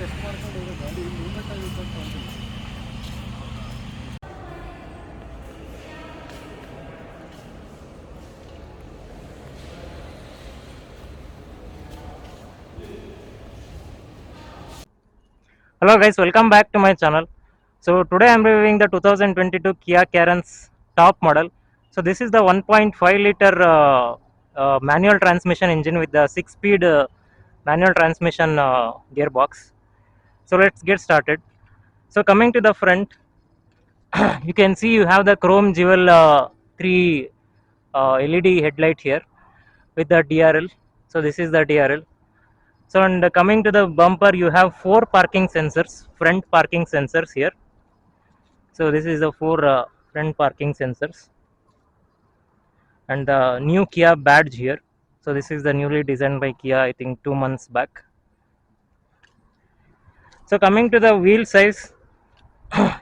Hello guys, welcome back to my channel. So today I am reviewing the 2022 Kia Carens top model. So this is the 1.5 liter manual transmission engine with the 6-speed manual transmission gearbox. So let's get started. So coming to the front, you can see you have the chrome jewel 3 LED headlight here with the DRL. So this is the DRL. So and coming to the bumper, you have 4 parking sensors, front parking sensors here. So this is the 4 front parking sensors and the new Kia badge here. So this is the newly designed by Kia, I think 2 months back. So coming to the wheel size,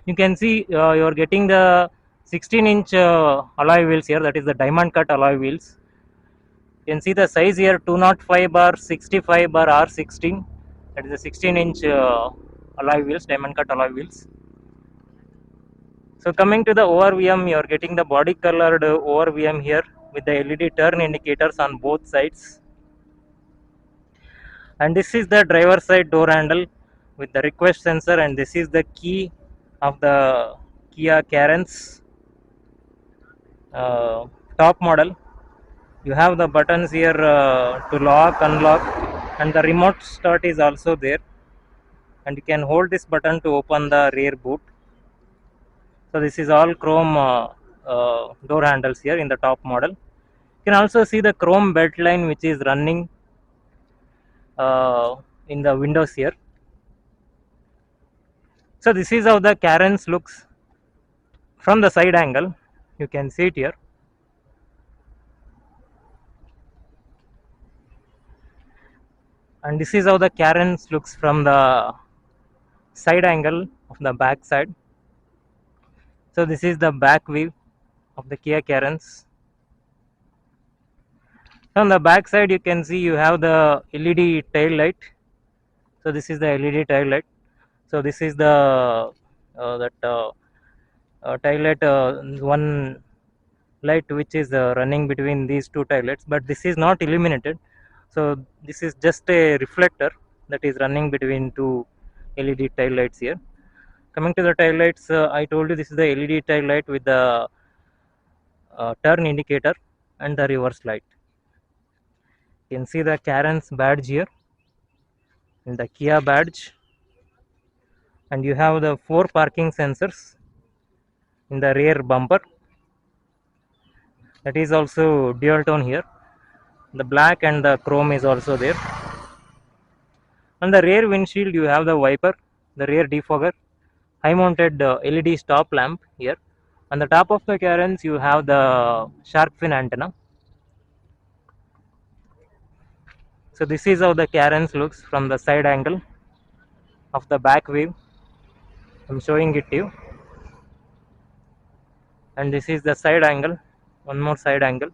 you can see you are getting the 16-inch alloy wheels here, that is the diamond cut alloy wheels. You can see the size here 205 bar 65 bar R16, that is the 16-inch alloy wheels, diamond cut alloy wheels. So coming to the ORVM, you are getting the body colored ORVM here with the LED turn indicators on both sides. And this is the driver side door handle with the request sensor, and this is the key of the Kia Carens top model. You have the buttons here to lock, unlock, and the remote start is also there. And you can hold this button to open the rear boot. So this is all chrome door handles here in the top model. You can also see the chrome belt line which is running in the windows here. So this is how the Carens looks from the side angle. You can see it here. And this is how the Carens looks from the side angle of the back side. So this is the back view of the Kia Carens. On the back side, you can see you have the LED tail light. So this is the LED tail light. So this is the tail light, one light which is running between these two tail lights, but this is not illuminated. So this is just a reflector that is running between two LED tail lights here. Coming to the tail lights, I told you this is the LED tail light with the turn indicator and the reverse light. You can see the Carens badge here and the Kia badge, and you have the 4 parking sensors in the rear bumper. That is also dual tone here. The black and the chrome is also there. On the rear windshield, you have the wiper, the rear defogger, high mounted LED stop lamp here. On the top of the Carens, you have the shark fin antenna. So this is how the Carens looks from the side angle of the back view. I'm showing it to you. And this is the side angle, one more side angle.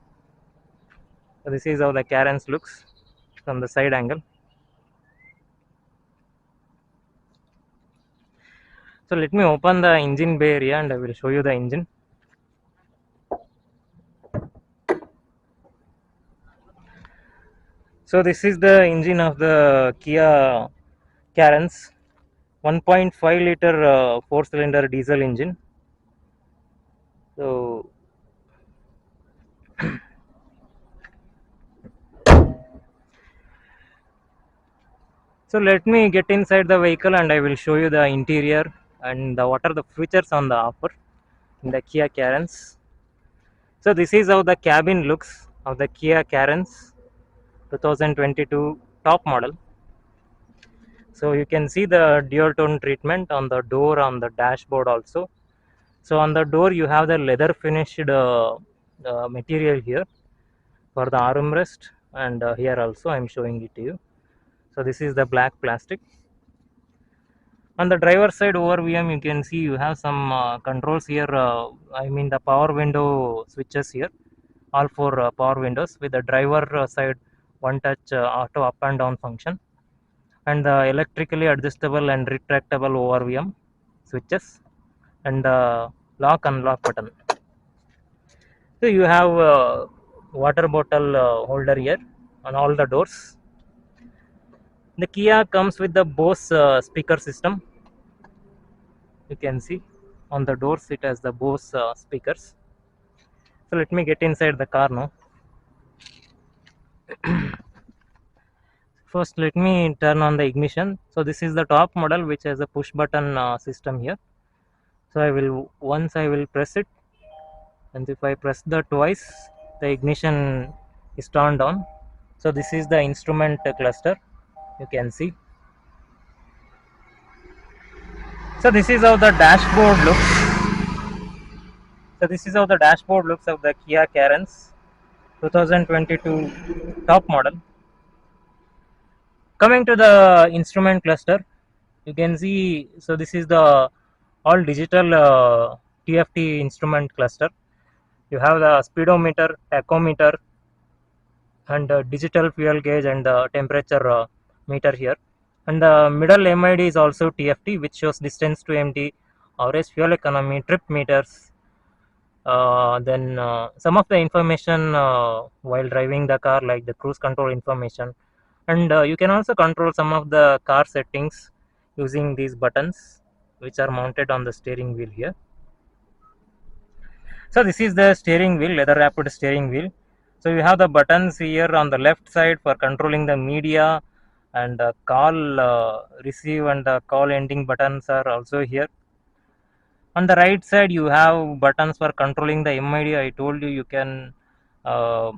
So this is how the Carens looks from the side angle. So let me open the engine bay area and I will show you the engine. So this is the engine of the Kia Carens, 1.5 liter 4-cylinder diesel engine. So let me get inside the vehicle and I will show you the interior and what are the features on the offer in the Kia Carens. So this is how the cabin looks of the Kia Carens 2022 top model. So you can see the dual tone treatment on the door, on the dashboard also. So on the door you have the leather finished material here for the armrest, and here also I am showing it to you. So this is the black plastic. On the driver side ORVM, you can see you have some controls here, I mean the power window switches here, all 4 power windows with the driver side one touch auto up and down function. and the electrically adjustable and retractable ORVM switches, and the lock unlock button. So you have water bottle holder here on all the doors. The Kia comes with the Bose speaker system. You can see on the doors it has the Bose speakers. So let me get inside the car now. First let me turn on the ignition. So this is the top model which has a push button system here. So I will press it, and if I press the twice, the ignition is turned on. So this is the instrument cluster, you can see. So this is how the dashboard looks. So this is how the dashboard looks of the Kia Carens 2022 top model. Coming to the instrument cluster, you can see, so this is the all digital TFT instrument cluster. You have the speedometer, tachometer, and digital fuel gauge and temperature meter here. And the middle MID is also TFT, which shows distance to empty, average fuel economy, trip meters. Then some of the information while driving the car, like the cruise control information, and you can also control some of the car settings using these buttons, which are mounted on the steering wheel here. So this is the steering wheel, leather wrapped steering wheel. So you have the buttons here on the left side for controlling the media, and call receive and the call ending buttons are also here. On the right side you have buttons for controlling the MID. I told you, you can uh,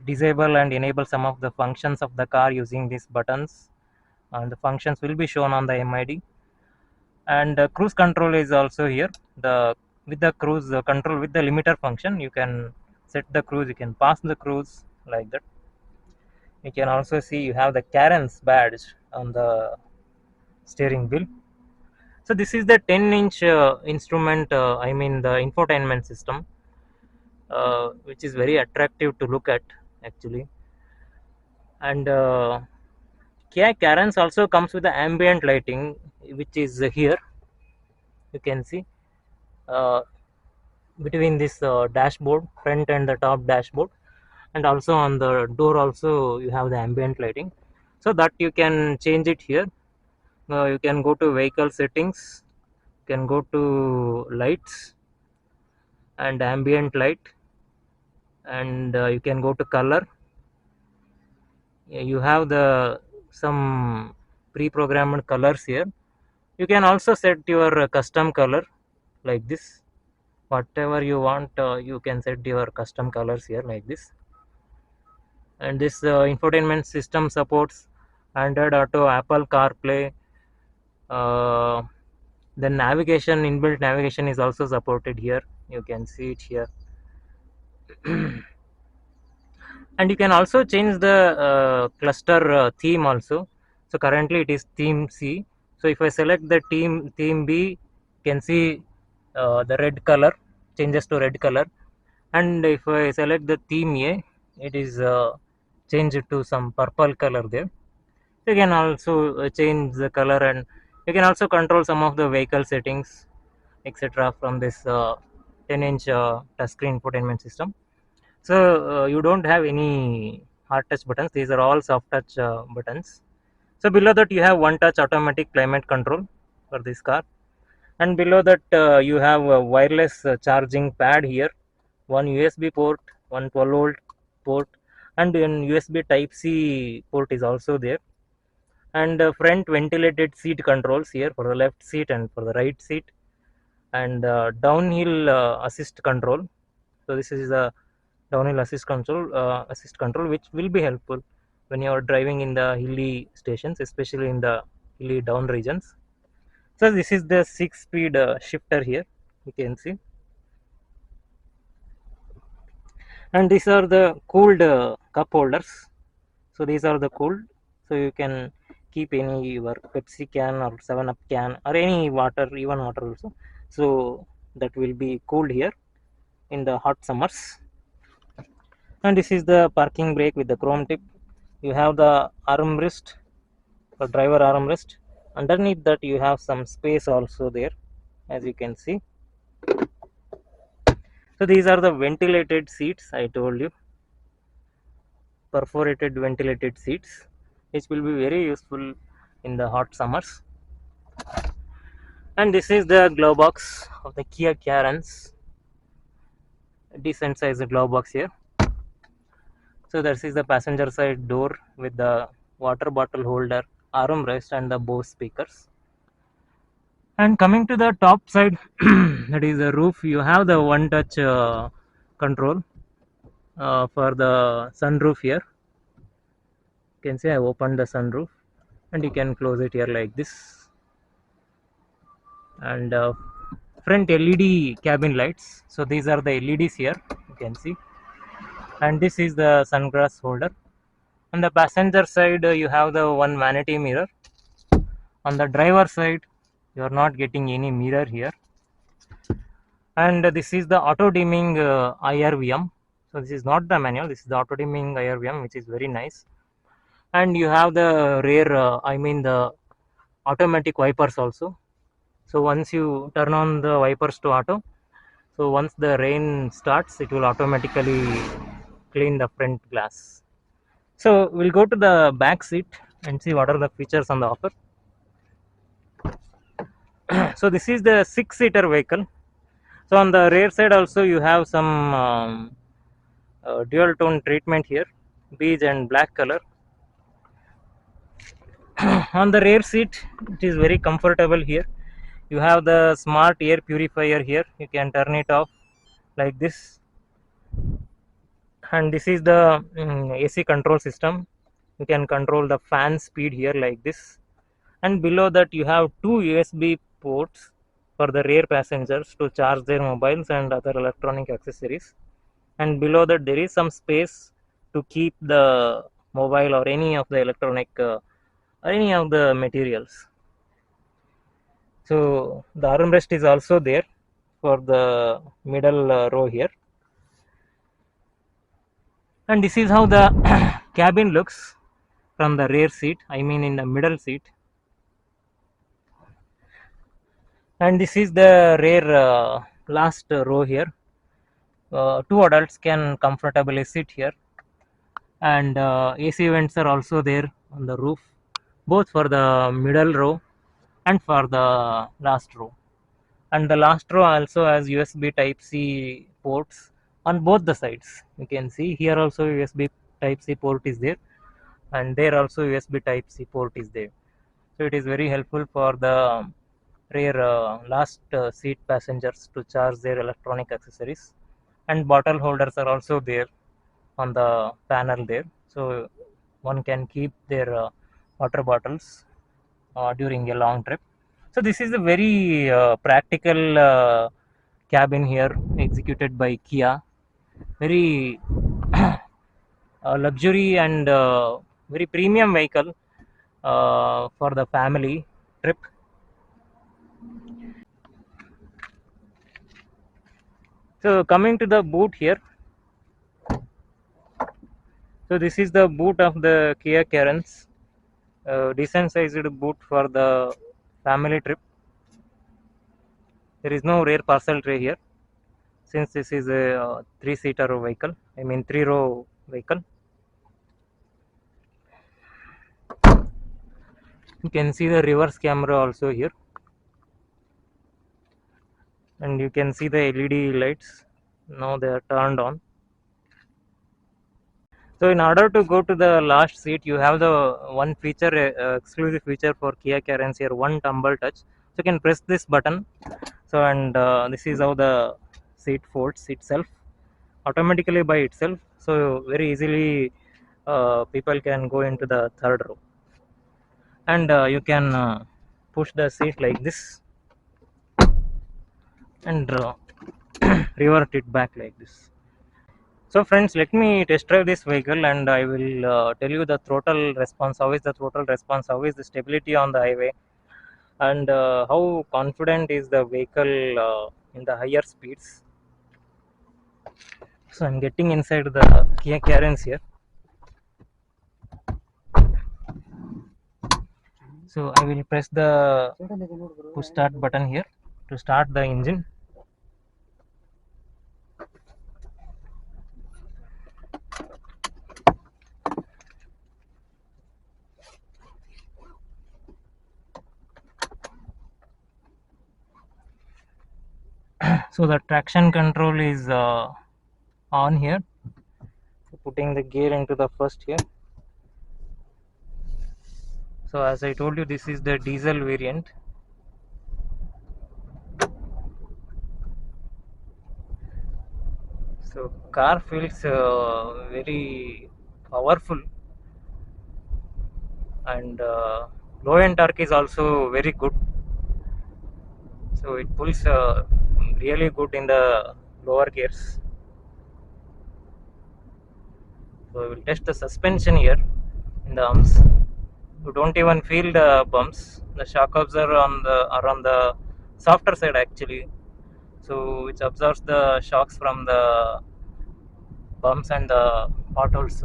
disable and enable some of the functions of the car using these buttons, and the functions will be shown on the MID. And cruise control is also here. The with the cruise control, with the limiter function, you can set the cruise, you can pass the cruise like that. You can also see you have the carens badge on the steering wheel. So this is the 10-inch instrument, I mean the infotainment system, which is very attractive to look at actually. And Kia Carens also comes with the ambient lighting, which is here. You can see uh, between this dashboard, front and the top dashboard, and also on the door also you have the ambient lighting, so that you can change it here. You can go to vehicle settings, you can go to lights and ambient light, and you can go to color. You have the some pre-programmed colors here. You can also set your custom color like this. Whatever you want, you can set your custom colors here like this. And this infotainment system supports Android Auto, Apple CarPlay. uh, the navigation, inbuilt navigation is also supported here, you can see it here. And you can also change the cluster theme also. So currently it is theme C. So if I select the theme B, you can see the red color changes to red color. And if I select the theme A, it is changed to some purple color there. You can also change the color, and you can also control some of the vehicle settings, etc., from this 10-inch touchscreen infotainment system. So you don't have any hard touch buttons, these are all soft touch buttons. So below that you have one touch automatic climate control for this car, and below that you have a wireless charging pad here, one USB port, one 12-volt port, and an USB type C port is also there. And front ventilated seat controls here for the left seat and for the right seat, and downhill assist control. So this is a downhill assist control which will be helpful when you are driving in the hilly stations, especially in the hilly down regions. So this is the 6-speed shifter here, you can see. And these are the cooled cup holders. So these are the cooled, so you can keep any your Pepsi can or 7-Up can or any water, even water also, so that will be cooled here in the hot summers. And this is the parking brake with the chrome tip. You have the armrest a driver armrest. Underneath that you have some space also there, as you can see. So these are the ventilated seats, I told you, perforated ventilated seats, which will be very useful in the hot summers. And this is the glove box of the Kia Carens, decent sized glove box here. So this is the passenger side door with the water bottle holder, armrest, and the Bose speakers. And coming to the top side, that is the roof, you have the one touch control for the sunroof here. You can see I opened the sunroof, and you can close it here like this. And front LED cabin lights. So these are the LEDs here, you can see. And this is the sunglass holder. On the passenger side, you have the one vanity mirror. On the driver side, you are not getting any mirror here. And this is the auto dimming IRVM. So this is not the manual, this is the auto dimming IRVM, which is very nice. And you have the rear, the automatic wipers also. So once you turn on the wipers to auto, so once the rain starts, it will automatically clean the front glass. So we'll go to the back seat and see what are the features on the offer. So this is the 6-seater vehicle. So on the rear side also you have some dual tone treatment here, beige and black color. On the rear seat, it is very comfortable here. You have the smart air purifier here, you can turn it off like this. And this is the AC control system. You can control the fan speed here like this. And below that you have two USB ports for the rear passengers to charge their mobiles and other electronic accessories. And below that there is some space to keep the mobile or any of the electronic or any of the materials. So the armrest is also there for the middle row here. And this is how the cabin looks from the rear seat, in the middle seat. And this is the rear last row here. Two adults can comfortably sit here. And AC vents are also there on the roof, both for the middle row and for the last row. And the last row also has USB type C ports on both the sides. You can see here also USB type C port is there, and there also USB type C port is there. So it is very helpful for the rear last seat passengers to charge their electronic accessories. And bottle holders are also there on the panel there, so one can keep their water bottles during a long trip. So this is a very practical cabin here, executed by Kia. Very luxury and very premium vehicle for the family trip. So coming to the boot here, so this is the boot of the Kia Carens, decent sized boot for the family trip. There is no rear parcel tray here, since this is a 3-seater vehicle, 3-row vehicle. You can see the reverse camera also here, and you can see the LED lights. Now they are turned on. So in order to go to the last seat, you have the one feature, exclusive feature for Kia Carens here, one tumble touch. So you can press this button. So and this is how the seat folds itself automatically by itself. So very easily people can go into the third row, and you can push the seat like this and revert it back like this. So friends, let me test drive this vehicle, and I will tell you the throttle response, how is the throttle response, how is the stability on the highway, and how confident is the vehicle in the higher speeds. So I'm getting inside the Kia Carens here. So I will press the push start button here to start the engine. So the traction control is on here. So putting the gear into the first here. So as I told you, this is the diesel variant. So car feels very powerful, and low end torque is also very good. So it pulls really good in the lower gears. So we will test the suspension here in the arms. You don't even feel the bumps. The shock absorber are on the softer side actually. So which absorbs the shocks from the bumps and the potholes.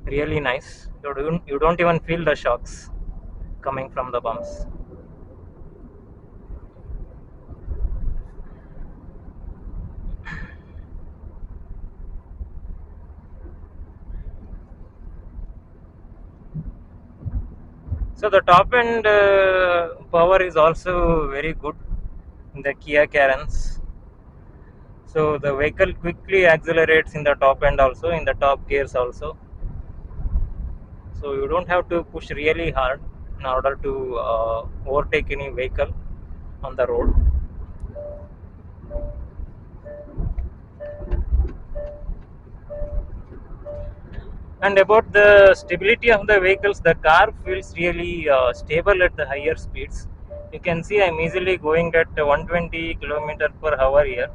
Really nice. You don't even feel the shocks coming from the bumps. So the top end power is also very good in the Kia Carens. So the vehicle quickly accelerates in the top end also, in the top gears also. So you don't have to push really hard in order to overtake any vehicle on the road. And about the stability of the vehicles, the car feels really stable at the higher speeds. You can see I'm easily going at 120 km per hour here.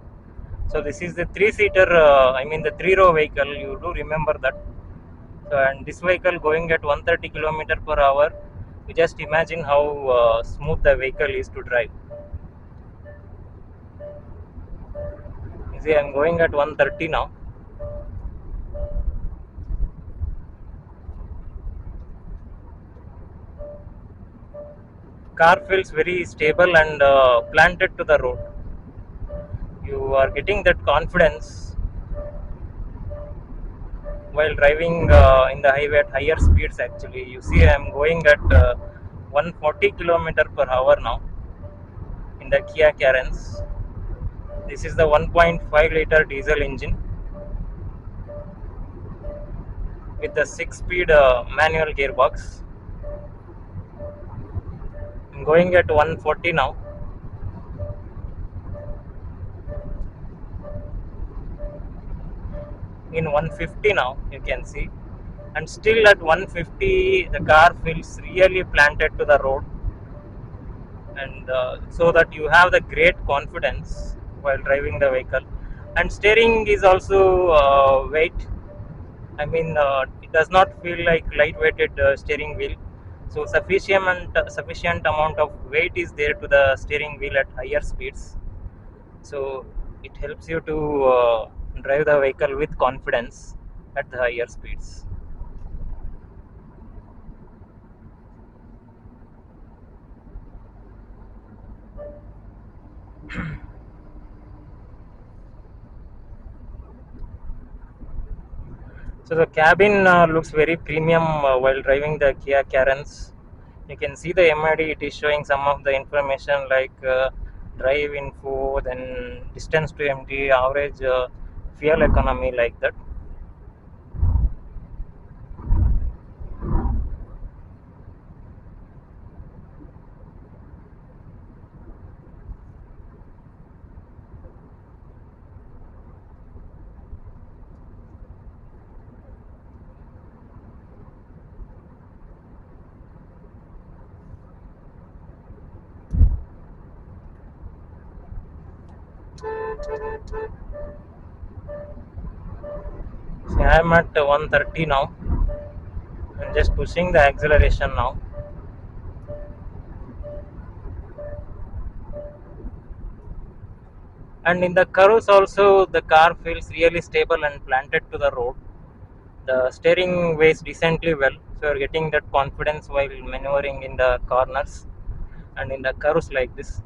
So this is the three-seater, I mean the three-row vehicle. You do remember that. So, and this vehicle going at 130 km per hour. You just imagine how smooth the vehicle is to drive. You see, I'm going at 130 now. Car feels very stable and planted to the road. You are getting that confidence while driving in the highway at higher speeds. Actually, you see, I'm going at 140 km per hour now in the Kia Carens. This is the 1.5-liter diesel engine with the 6-speed manual gearbox. I'm going at 140 now. In 150 now, you can see, and still at 150 the car feels really planted to the road, and so that you have the great confidence while driving the vehicle. And steering is also weight. I mean, it does not feel like lightweighted steering wheel. So sufficient amount of weight is there to the steering wheel at higher speeds. So it helps you to drive the vehicle with confidence at the higher speeds. So the cabin looks very premium while driving the Kia Carens. You can see the MID. It is showing some of the information like drive info, then distance to empty, average fuel economy, like that. So I am at 130 now. I'm just pushing the acceleration now. And in the curves also, the car feels really stable and planted to the road. the steering weighs decently well, so you're getting that confidence while maneuvering in the corners and in the curves like this.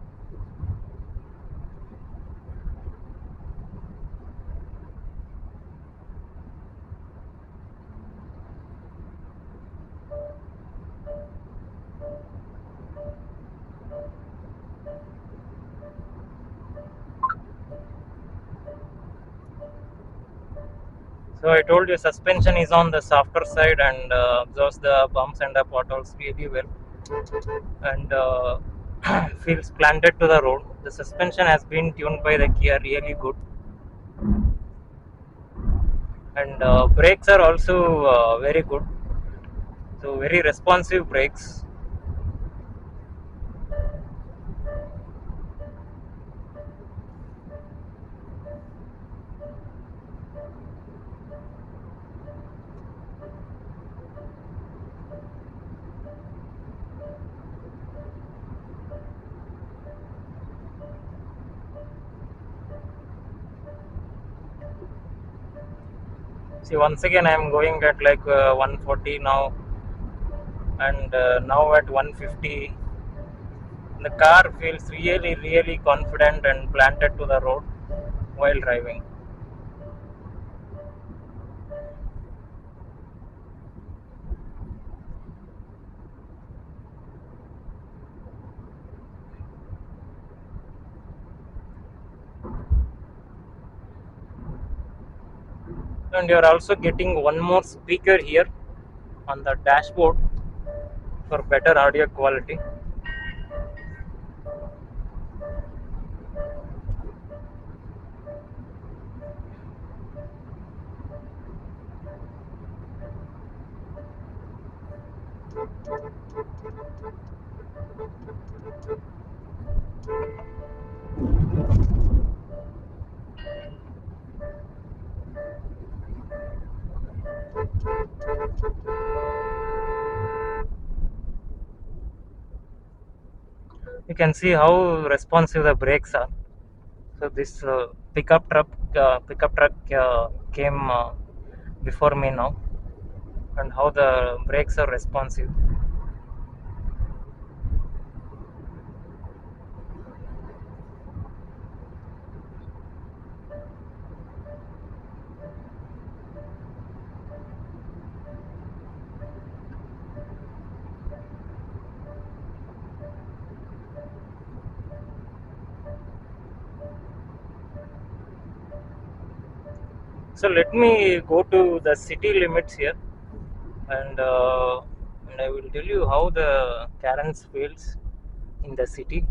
So I told you suspension is on the softer side and absorbs the bumps and the potholes really well, and feels planted to the road. The suspension has been tuned by the Kia really good, and brakes are also very good. So very responsive brakes. See, once again I am going at like 140 now, and now at 150. The car feels really confident and planted to the road while driving. And you are also getting one more speaker here on the dashboard for better audio quality. You can see how responsive the brakes are. So this pickup truck came before me now, and how the brakes are responsive. So let me go to the city limits here, and and I will tell you how the carens feels in the city.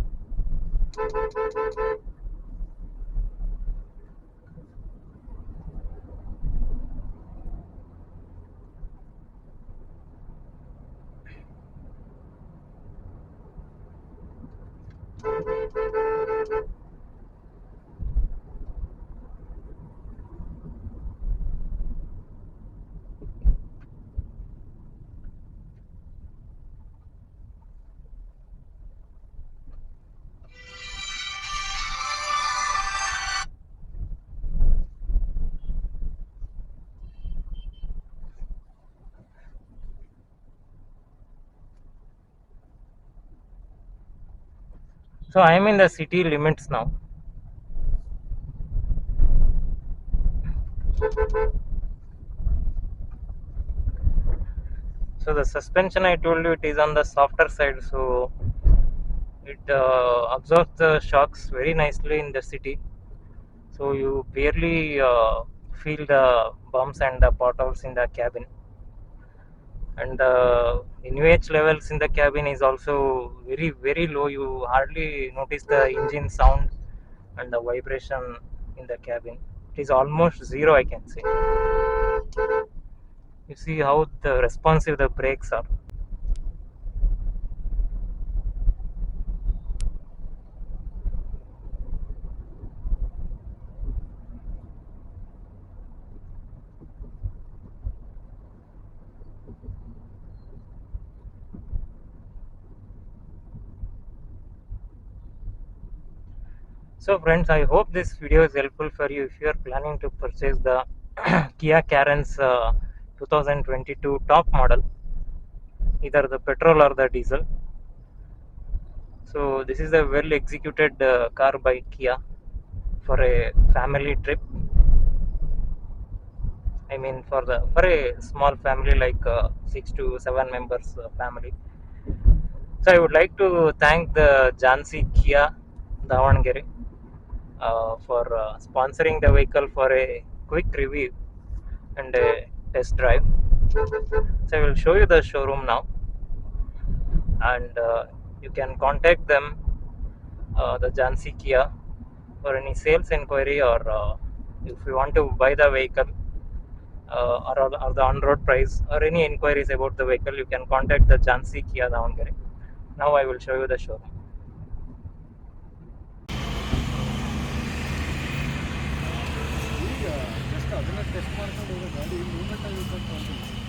So I am in the city limits now. So the suspension, I told you, it is on the softer side, so it absorbs the shocks very nicely in the city. So you barely feel the bumps and the potholes in the cabin, and the NVH levels in the cabin is also very low. You hardly notice the engine sound and the vibration in the cabin. It is almost zero, I can say. You see how the responsive the brakes are. So friends, I hope this video is helpful for you if you are planning to purchase the Kia Carens 2022 top model, either the petrol or the diesel. So this is a well executed car by Kia for a family trip. I mean for a small family like 6 to 7 members family. So I would like to thank the Jansi Kia Davangere for sponsoring the vehicle for a quick review and a test drive. So I will show you the showroom now, and you can contact them, the Jansi Kia, for any sales inquiry, or if you want to buy the vehicle, or the on-road price, or any inquiries about the vehicle, you can contact the Jansi Kia Davangere. Now I will show you the showroom. ಈಗ just ಅದನ್ನ test ಮಾಡ್ಕೊಂಡು ಹೋಗೋ ಗಾಡಿ movement ಆಗಿರ್ತಕ್ಕಂಥ